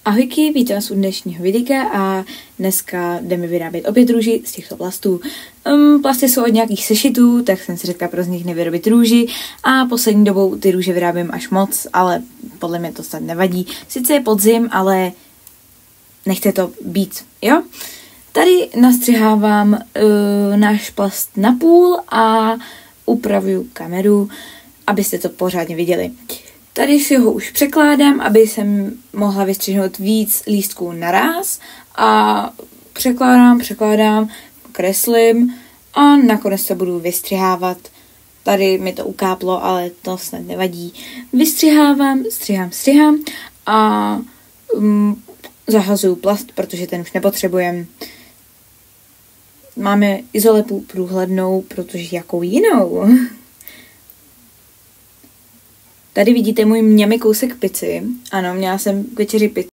Ahojky, vítám vás u dnešního videa a dneska jdeme vyrábět opět růži z těchto plastů. Plasty jsou od nějakých sešitů, tak jsem si řekla pro z nich nevyrobit růži a poslední dobou ty růže vyrábím až moc, ale podle mě to snad nevadí. Sice je podzim, ale nechte to být, jo? Tady nastřihávám náš plast na půl a upravuju kameru, abyste to pořádně viděli. Tady si ho už překládám, aby jsem mohla vystřihnout víc lístků naraz a překládám, kreslím a nakonec to budu vystřihávat. Tady mi to ukáplo, ale to snad nevadí. Vystřihávám, střihám a zahazuju plast, protože ten už nepotřebujem. Máme izolepu průhlednou, protože jakou jinou? Tady vidíte můj mňami kousek pici. Ano, měla jsem k večeři pizzu.